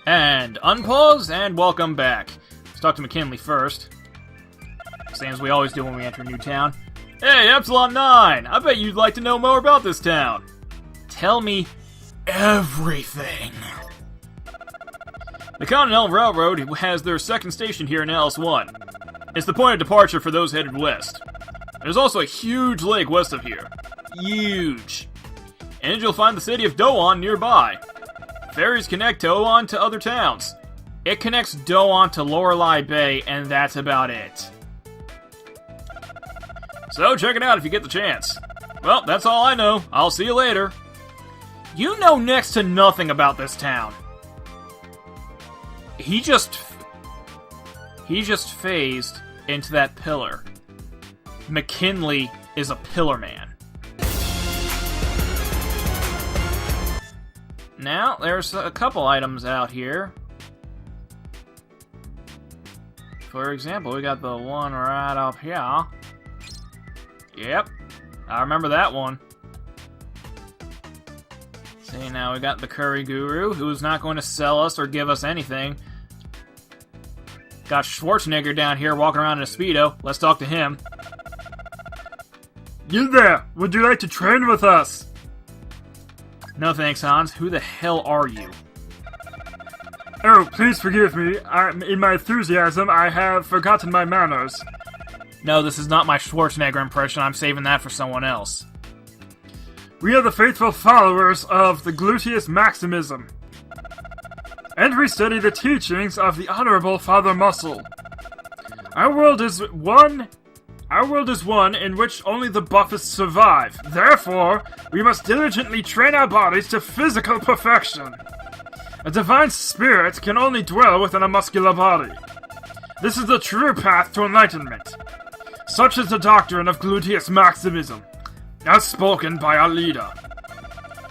And unpause, and welcome back. Let's talk to McKinley first. Same as we always do when we enter a new town. Hey, Epsilon 9! I bet you'd like to know more about this town. Tell me everything. The Continental Railroad has their second station here in LS1. It's the point of departure for those headed west. There's also a huge lake west of here. Huge. And you'll find the city of Doan nearby. Ferries connect Doan to other towns. It connects Doan to Lorelei Bay, and that's about it. So check it out if you get the chance. Well, that's all I know. I'll see you later. You know next to nothing about this town. He just phased into that pillar. McKinley is a pillar man. Now, there's a couple items out here. For example, we got the one right up here. Yep, I remember that one. See, now we got the Curry Guru, who's not going to sell us or give us anything. Got Schwarzenegger down here walking around in a Speedo. Let's talk to him. You there! Would you like to train with us? No thanks, Hans. Who the hell are you? Oh, please forgive me. In my enthusiasm, I have forgotten my manners. No, this is not my Schwarzenegger impression. I'm saving that for someone else. We are the faithful followers of the Gluteus Maximism. And we study the teachings of the Honorable Father Muscle. Our world is one in which only the buffest survive. Therefore, we must diligently train our bodies to physical perfection. A divine spirit can only dwell within a muscular body. This is the true path to enlightenment. Such is the doctrine of Gluteus Maximism, as spoken by our leader,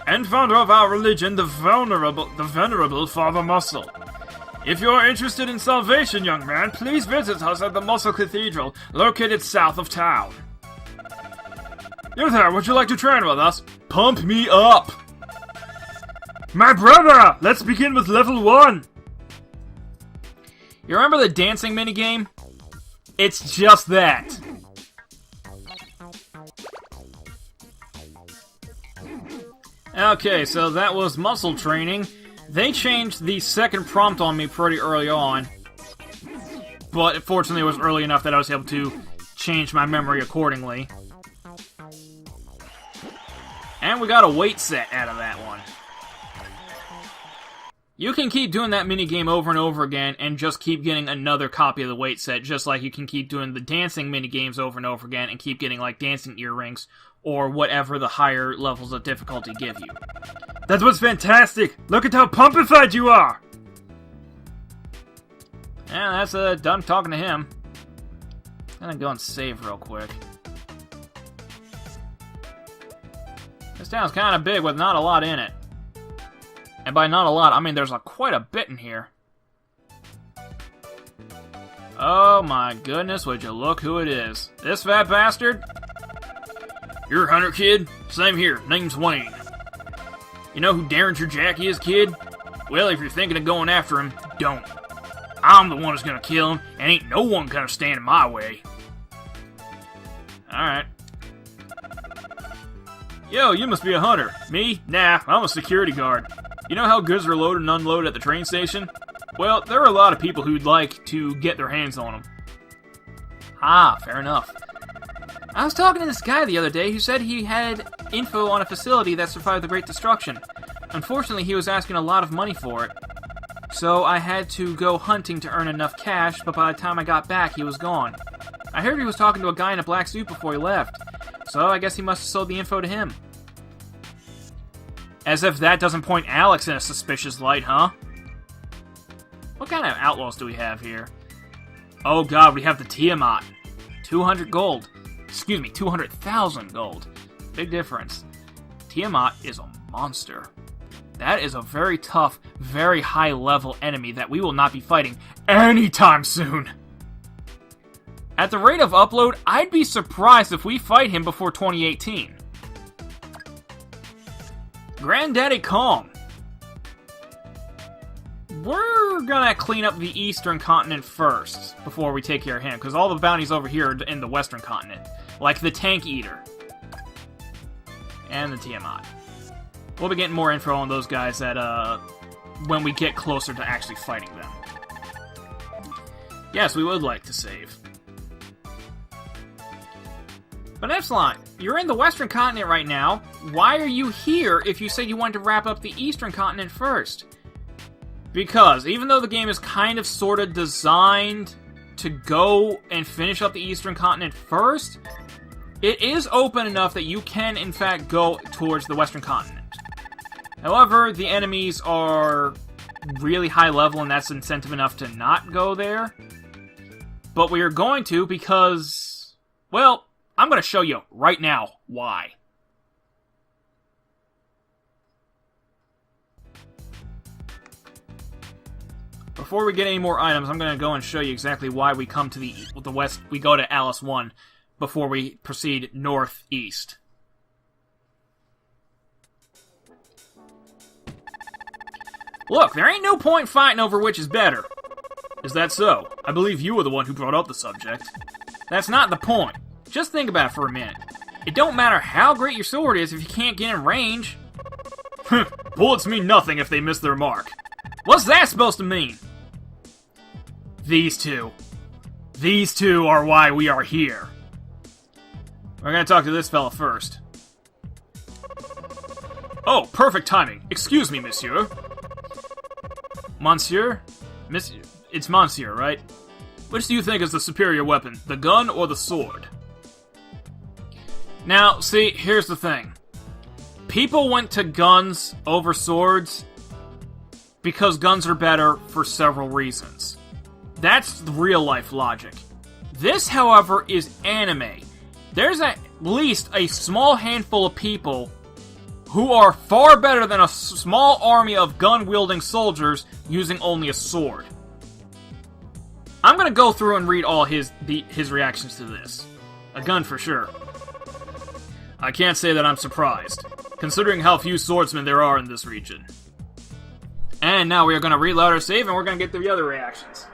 and founder of our religion, the venerable Father Muscle. If you are interested in salvation, young man, please visit us at the Muscle Cathedral, located south of town. You there, would you like to train with us? Pump me up! My brother! Let's begin with level 1! You remember the dancing minigame? It's just that. Okay, so that was muscle training. They changed the second prompt on me pretty early on. But fortunately it was early enough that I was able to change my memory accordingly. And we got a weight set out of that one. You can keep doing that minigame over and over again and just keep getting another copy of the weight set, just like you can keep doing the dancing minigames over and over again and keep getting, like, dancing earrings or whatever the higher levels of difficulty give you. That was fantastic! Look at how pumpified you are! And that's done talking to him. I'm gonna go and save real quick. This town's kind of big with not a lot in it. And by not a lot, I mean there's quite a bit in here. Oh my goodness, would you look who it is. This fat bastard? You're a hunter, kid? Same here, name's Wayne. You know who Derringer Jack is, kid? Well, if you're thinking of going after him, don't. I'm the one who's gonna kill him, and ain't no one gonna stand in my way. Alright. Yo, you must be a hunter. Me? Nah, I'm a security guard. You know how goods are loaded and unloaded at the train station? Well, there are a lot of people who'd like to get their hands on them. Ah, fair enough. I was talking to this guy the other day who said he had info on a facility that survived the Great Destruction. Unfortunately, he was asking a lot of money for it. So I had to go hunting to earn enough cash, but by the time I got back, he was gone. I heard he was talking to a guy in a black suit before he left, so I guess he must have sold the info to him. As if that doesn't point Alex in a suspicious light, huh? What kind of outlaws do we have here? Oh god, we have the Tiamat. 200 gold. Excuse me, 200,000 gold. Big difference. Tiamat is a monster. That is a very tough, very high-level enemy that we will not be fighting anytime soon. At the rate of upload, I'd be surprised if we fight him before 2018. Granddaddy Kong. we're gonna clean up the Eastern Continent first, before we take care of him, because all the bounties over here are in the Western Continent. Like the Tank Eater. And the Tiamat. We'll be getting more info on those guys when we get closer to actually fighting them. Yes, we would like to save. But Epsilon, you're in the Western Continent right now. Why are you here if you said you wanted to wrap up the Eastern Continent first? Because, even though the game is kind of sort of designed to go and finish up the Eastern Continent first, it is open enough that you can, in fact, go towards the Western Continent. However, the enemies are really high level, and that's incentive enough to not go there. But we are going to because, well, I'm going to show you right now why. Before we get any more items, I'm going to go and show you exactly why we come to the west. We go to Alice 1 before we proceed northeast. Look, there ain't no point fighting over which is better. Is that so? I believe you were the one who brought up the subject. That's not the point. Just think about it for a minute. It don't matter how great your sword is if you can't get in range. Bullets mean nothing if they miss their mark. What's that supposed to mean? These two. These two are why we are here. We're gonna talk to this fella first. Oh, perfect timing. Excuse me, monsieur. Monsieur? It's Monsieur, right? Which do you think is the superior weapon, the gun or the sword? Now, see, here's the thing. People went to guns over swords because guns are better for several reasons. That's the real-life logic. This, however, is anime. There's at least a small handful of people who are far better than a small army of gun-wielding soldiers using only a sword. I'm gonna go through and read all his reactions to this. A gun for sure. I can't say that I'm surprised, considering how few swordsmen there are in this region. And now we are gonna reload our save and we're gonna get the other reactions.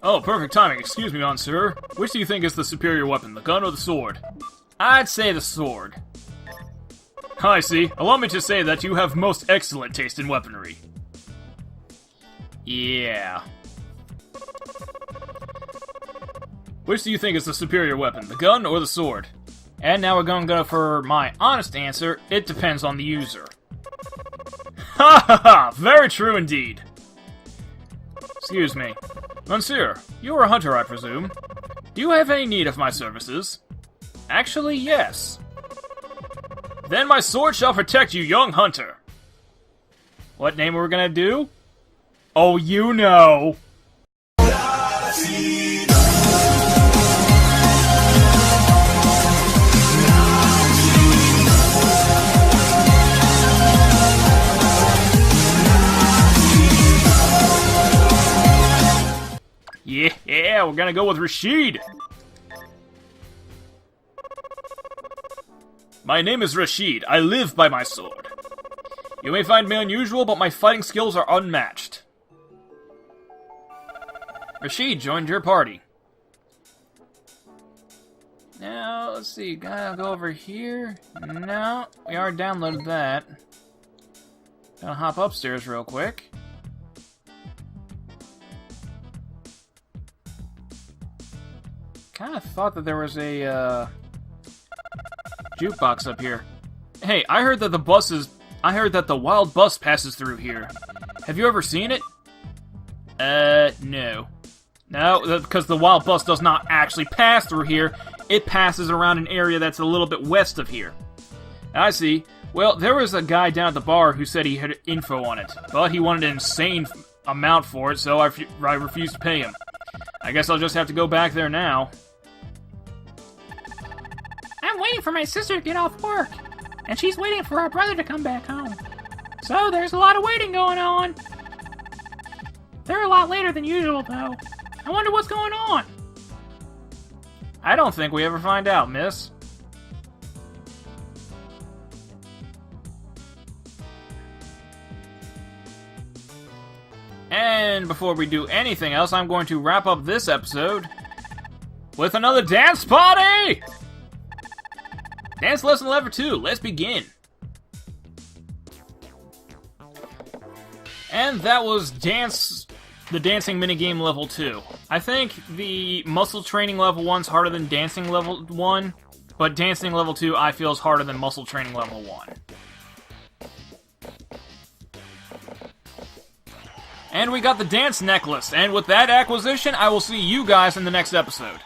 Oh, perfect timing. Excuse me, monsieur. Which do you think is the superior weapon, the gun or the sword? I'd say the sword. I see. Allow me to say that you have most excellent taste in weaponry. Yeah. Which do you think is the superior weapon, the gun or the sword? And now we're going to go for my honest answer. It depends on the user. Ha ha ha! Very true indeed. Excuse me. Monsieur, you are a hunter, I presume. Do you have any need of my services? Actually, yes. Then my sword shall protect you, young hunter. What name are we gonna do? Oh, you know. Yeah, we're gonna go with Rashid. My name is Rashid. I live by my sword. You may find me unusual, but my fighting skills are unmatched. Rashid joined your party. Now, let's see. Gotta go over here. No, we already downloaded that. Gonna hop upstairs real quick. Kinda thought that there was a, jukebox up here. Hey, I heard that the wild bus passes through here. Have you ever seen it? No. No, because the wild bus does not actually pass through here. It passes around an area that's a little bit west of here. I see. Well, there was a guy down at the bar who said he had info on it, but he wanted an insane amount for it, so I refused to pay him. I guess I'll just have to go back there now. I'm waiting for my sister to get off work, and she's waiting for our brother to come back home. So there's a lot of waiting going on. They're a lot later than usual, though. I wonder what's going on. I don't think we ever find out, miss. And before we do anything else, I'm going to wrap up this episode with another dance party! Dance lesson level 2, let's begin. And that was the dancing minigame level 2. I think the muscle training level 1's harder than dancing level 1, but dancing level 2 I feel is harder than muscle training level 1. And we got the dance necklace, and with that acquisition, I will see you guys in the next episode.